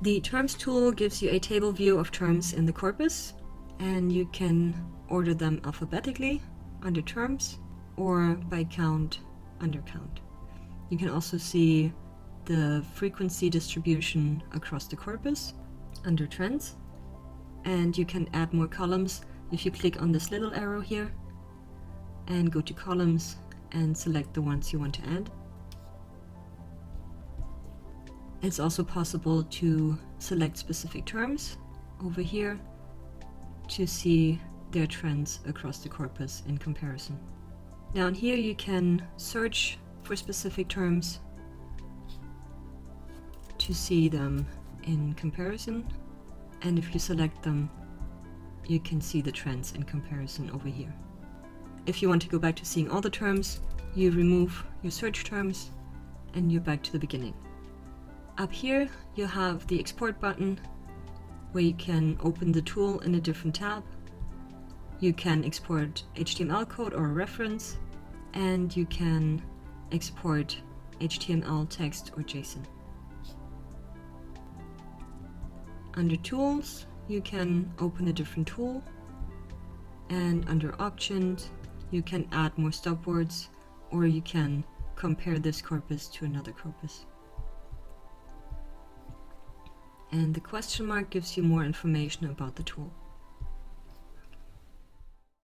The terms tool gives you a table view of terms in the corpus, and you can order them alphabetically under terms or by count under count. You can also see the frequency distribution across the corpus under trends, and you can add more columns if you click on this little arrow here and go to columns and select the ones you want to add. It's also possible to select specific terms over here to see their trends across the corpus in comparison. Down here you can search for specific terms to see them in comparison, and if you select them, you can see the trends in comparison over here. If you want to go back to seeing all the terms, you remove your search terms and you're back to the beginning. Up here you have the export button where you can open the tool in a different tab. You can export HTML code or a reference, and you can export HTML, text, or JSON. Under Tools, you can open a different tool, and under Options, you can add more stopwords, or you can compare this corpus to another corpus. And the question mark gives you more information about the tool.